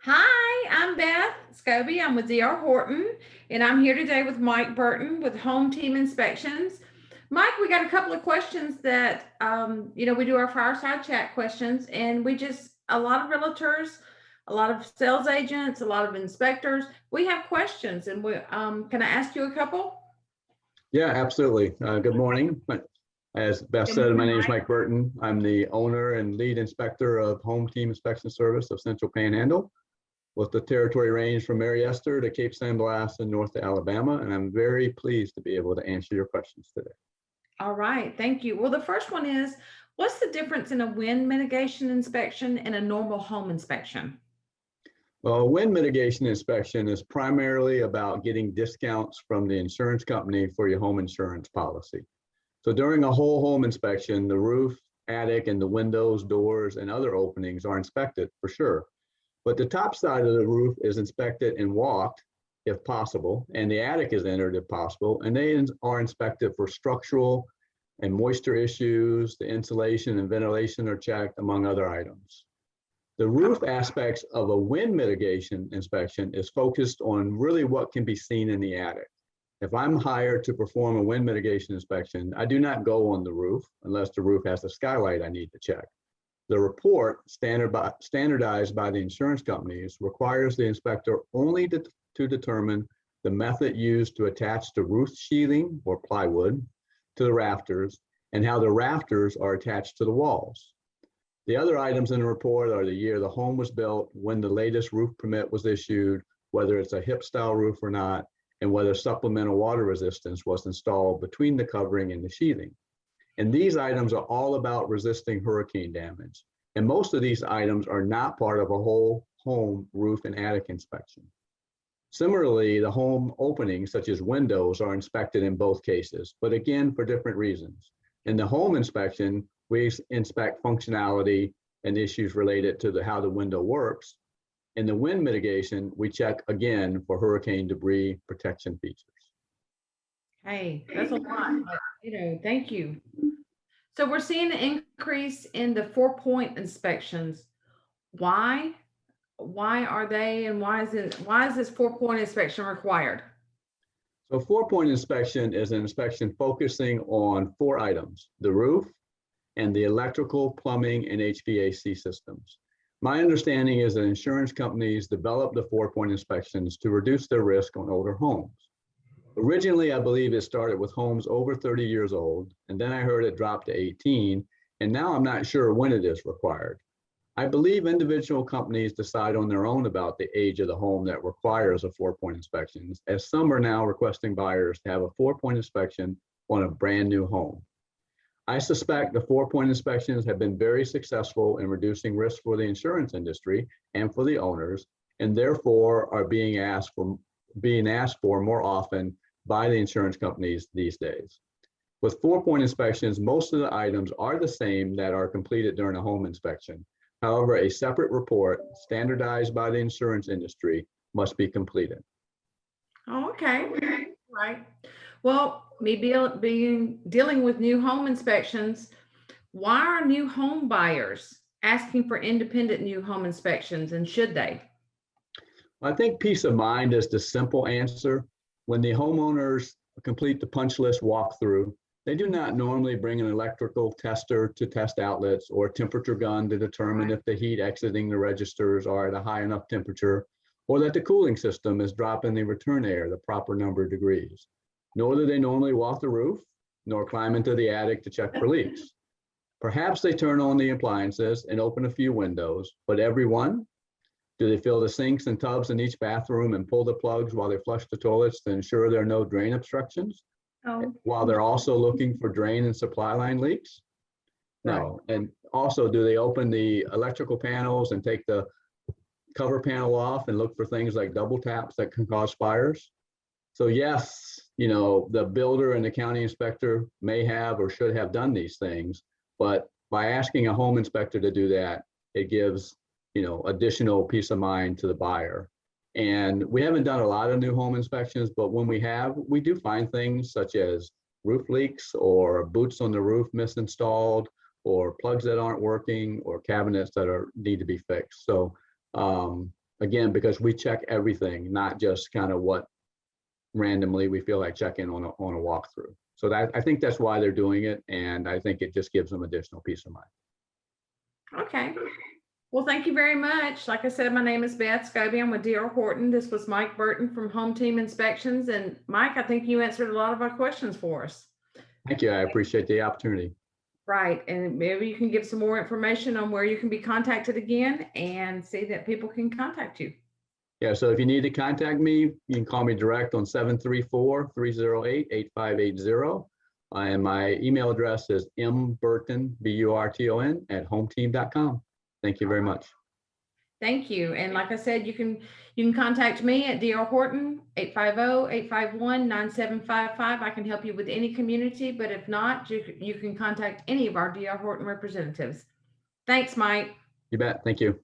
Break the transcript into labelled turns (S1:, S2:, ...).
S1: Hi, I'm Beth Scobie. I'm with D.R. Horton, and I'm here today with Mike Burton with Home Team Inspections. Mike, we got a couple of questions that, we do our fireside chat questions, and a lot of realtors, a lot of sales agents, a lot of inspectors, we have questions, and can I ask you a couple?
S2: Yeah, absolutely. Good morning. As Beth
S1: Good
S2: said, my
S1: morning,
S2: name is
S1: Mike.
S2: Mike Burton. I'm the owner and lead inspector of Home Team Inspection Service of Central Panhandle, with the territory range from Mary Esther to Cape San Blas and north to Alabama. And I'm very pleased to be able to answer your questions today.
S1: All right, thank you. Well, the first one is, what's the difference in a wind mitigation inspection and a normal home inspection?
S2: Well, a wind mitigation inspection is primarily about getting discounts from the insurance company for your home insurance policy. So during a whole home inspection, the roof, attic, and the windows, doors, and other openings are inspected for sure. But the top side of the roof is inspected and walked if possible, and the attic is entered if possible, and they are inspected for structural and moisture issues. The insulation and ventilation are checked, among other items. The roof aspects of a wind mitigation inspection is focused on really what can be seen in the attic. If I'm hired to perform a wind mitigation inspection, I do not go on the roof unless the roof has a skylight I need to check. The report, standardized by the insurance companies, requires the inspector only to determine the method used to attach the roof sheathing or plywood to the rafters and how the rafters are attached to the walls. The other items in the report are the year the home was built, when the latest roof permit was issued, whether it's a hip style roof or not, and whether supplemental water resistance was installed between the covering and the sheathing. And these items are all about resisting hurricane damage. And most of these items are not part of a whole home roof and attic inspection. Similarly, the home openings, such as windows, are inspected in both cases, but again, for different reasons. In the home inspection, we inspect functionality and issues related to how the window works. In the wind mitigation, we check again for hurricane debris protection features.
S1: Hey, that's a lot, but, thank you. So we're seeing an increase in the 4-point inspections. Why? Why are they, and why is this 4-point inspection required?
S2: So 4-point inspection is an inspection focusing on 4 items: the roof and the electrical, plumbing, and HVAC systems. My understanding is that insurance companies develop the 4-point inspections to reduce their risk on older homes. Originally, I believe it started with homes over 30 years old, and then I heard it dropped to 18, and now I'm not sure when it is required. I believe individual companies decide on their own about the age of the home that requires a 4-point inspection, as some are now requesting buyers to have a 4-point inspection on a brand new home. I suspect the 4-point inspections have been very successful in reducing risk for the insurance industry and for the owners, and therefore are being asked for more often by the insurance companies these days. With 4-point inspections, most of the items are the same that are completed during a home inspection. However, a separate report standardized by the insurance industry must be completed.
S1: Oh, okay. Right. Well, dealing with new home inspections, why are new home buyers asking for independent new home inspections, and should they?
S2: I think peace of mind is the simple answer. When the homeowners complete the punch list walkthrough, they do not normally bring an electrical tester to test outlets or a temperature gun to determine if the heat exiting the registers are at a high enough temperature, or that the cooling system is dropping the return air the proper number of degrees. Nor do they normally walk the roof, nor climb into the attic to check for leaks. Perhaps they turn on the appliances and open a few windows, but every one? Do they fill the sinks and tubs in each bathroom and pull the plugs while they flush the toilets to ensure there are no drain obstructions, while they're also looking for drain and supply line leaks? No. And also, do they open the electrical panels and take the cover panel off and look for things like double taps that can cause fires? So yes, the builder and the county inspector may have or should have done these things, but by asking a home inspector to do that, it gives additional peace of mind to the buyer. And we haven't done a lot of new home inspections, but when we have, we do find things such as roof leaks or boots on the roof misinstalled, or plugs that aren't working, or cabinets that need to be fixed. So Again, because we check everything, not just kind of what randomly we feel like checking on a walkthrough. So that, I think that's why they're doing it. And I think it just gives them additional peace of mind.
S1: Okay. Well, thank you very much. Like I said, my name is Beth Scobie. I'm with D.R. Horton. This was Mike Burton from Home Team Inspections. And Mike, I think you answered a lot of our questions for us.
S2: Thank you. I appreciate the opportunity.
S1: Right. And maybe you can give some more information on where you can be contacted again and see that people can contact you.
S2: Yeah, so if you need to contact me, you can call me direct on 734-308-8580. And my email address is mburton, BURTON, @hometeam.com. Thank you very much.
S1: Thank you. And like I said, you can contact me at D.R. Horton, 850-851-9755. I can help you with any community, but if not, you can contact any of our D.R. Horton representatives. Thanks, Mike.
S2: You bet. Thank you.